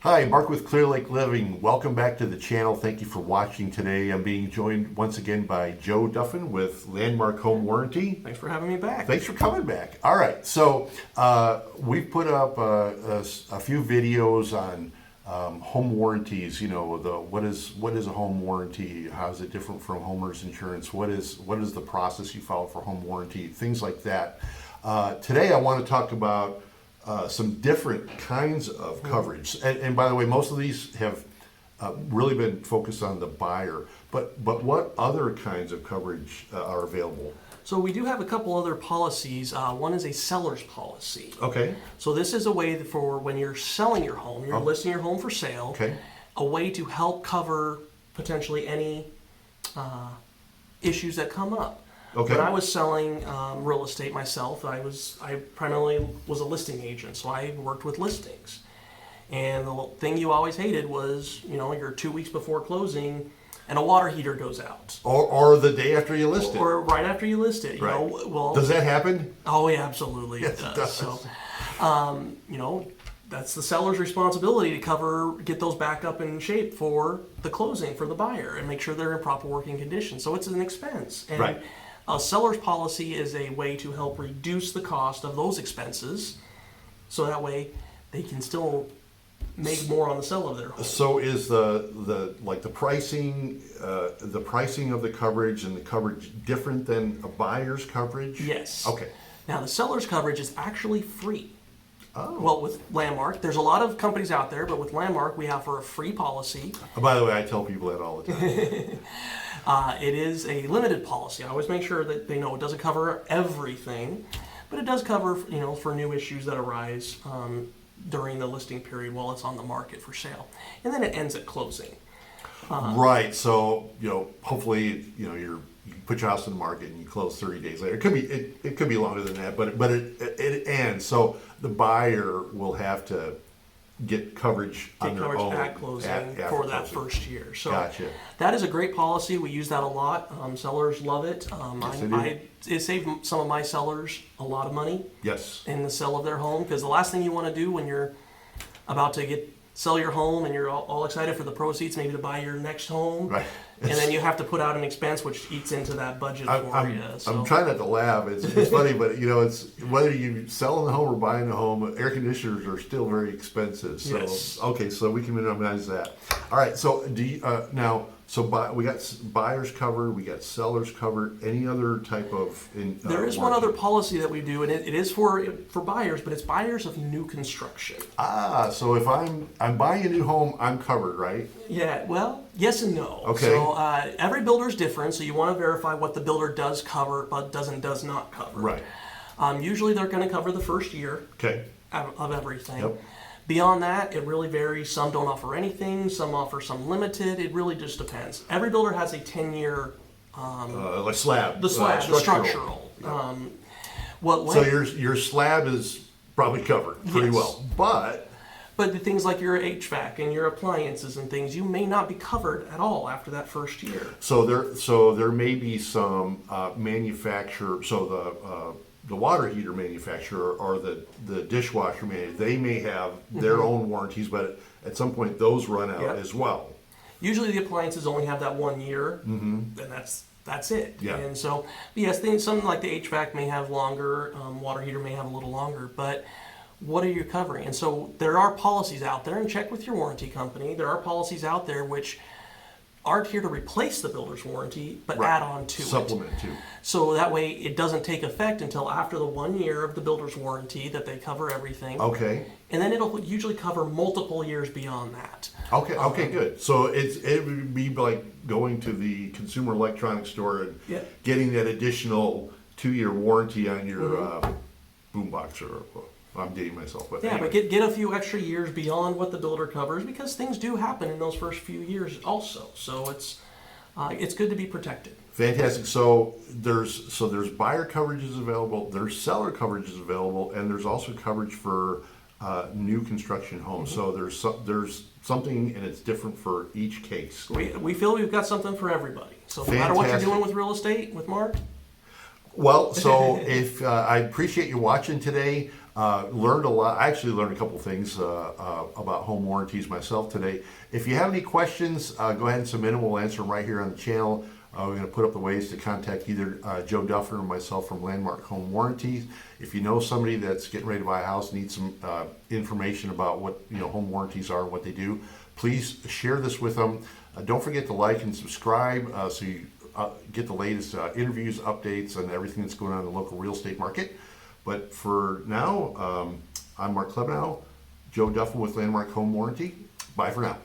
Hi, Mark with Clear Lake Living. Welcome back to the channel. Thank you for watching today. I'm being joined once again by Joe Duffin with Landmark Home Warranty. Thanks for having me back. Thanks for coming back. All right, so we've put up a few videos on home warranties. You know, what is a home warranty? How is it different from homeowners insurance? What is the process you follow for home warranty? Things like that. Today, I want to talk about some different kinds of coverage. And by the way, most of these have really been focused on the buyer. But what other kinds of coverage are available? So we do have a couple other policies. One is a seller's policy. Okay. So this is a way for when you're selling your home, you're listing your home for sale. Okay. A way to help cover potentially any issues that come up. Okay. When I was selling real estate myself, I primarily was a listing agent, so I worked with listings. And the thing you always hated was, you know, you're 2 weeks before closing and a water heater goes out. Or the day after you list it. Or right after you list it. You Right. know, well, Does that happen? oh yeah, absolutely. Yes, it does. So, you know, that's the seller's responsibility to get those back up in shape for the closing for the buyer and make sure they're in proper working condition. So it's an expense. And Right. a seller's policy is a way to help reduce the cost of those expenses, so that way they can still make more on the sale of their home. So is the pricing of the coverage and the coverage different than a buyer's coverage? Yes. Okay. Now the seller's coverage is actually free. Oh. Well, with Landmark, there's a lot of companies out there, but with Landmark, we offer a free policy. By the way, I tell people that all the time. It is a limited policy. I always make sure that they know it doesn't cover everything, but it does cover, you know, for new issues that arise during the listing period while it's on the market for sale, and then it ends at closing. Right. So, you know, hopefully, you know, you put your house on the market and you close 30 days later. It could be longer than that, but it ends. So the buyer will have to get coverage on their own at closing for that first year. So Gotcha. that is a great policy. We use that a lot. Sellers love it. Yes, they do. It saved some of my sellers a lot of money Yes. in the sale of their home, because the last thing you want to do when you're about to sell your home and you're all excited for the proceeds, maybe to buy your next home, Right. and then you have to put out an expense which eats into that budget for you. So. I'm trying not to laugh. It's funny, but you know, it's whether you selling the home or buying the home, air conditioners are still very expensive. So Yes. okay, so we can minimize that. All right. So do you, now? So we got buyers covered, we got sellers covered. Any other type of? There is one other policy that we do, and it is for buyers, but it's buyers of new construction. So if I'm buying a new home, I'm covered, right? Yeah, well, yes and no. Okay. So every builder is different, so you want to verify what the builder does cover, but does not cover. Right. Usually they're going to cover the first year Okay. of everything. Yep. Beyond that, it really varies. Some don't offer anything, some offer some limited. It really just depends. Every builder has a 10-year Like slab. the structural. So your slab is probably covered pretty Yes. well, but the things like your HVAC and your appliances and things, you may not be covered at all after that first year. so there may be some manufacturer. So the water heater manufacturer or the dishwasher manufacturer, they may have their own warranties, but at some point those run out Yep. as well. Usually the appliances only have that 1 year, and that's it. Yeah. And so, yes, something like the HVAC may have longer, water heater may have a little longer, but what are you covering? And so there are policies out there, and check with your warranty company. There are policies out there which aren't here to replace the builder's warranty, but Right. add on to it. Supplement too. So that way it doesn't take effect until after the 1 year of the builder's warranty that they cover everything. Okay. And then it'll usually cover multiple years beyond that. Okay. Okay. Good. So it would be like going to the consumer electronics store and Yeah. getting that additional 2-year warranty on your boombox or. I'm dating myself, but Yeah, anyway. but get a few extra years beyond what the builder covers, because things do happen in those first few years also. So it's good to be protected. Fantastic. So there's buyer coverages available, there's seller coverages available, and there's also coverage for new construction homes. So there's something, and it's different for each case. We feel we've got something for everybody. So no matter what you're doing with real estate, with Mark. Well, so if I appreciate you watching today. Learned a lot. I actually learned a couple things about home warranties myself today. If you have any questions, go ahead and submit them. We'll answer them right here on the channel. We're going to put up the ways to contact either Joe Duffin or myself from Landmark Home Warranties. If you know somebody that's getting ready to buy a house, needs some information about what home warranties are and what they do, please share this with them. Don't forget to like and subscribe so you get the latest interviews, updates, and everything that's going on in the local real estate market. But for now, I'm Mark Klebenow, Joe Duffin with Landmark Home Warranty. Bye for now.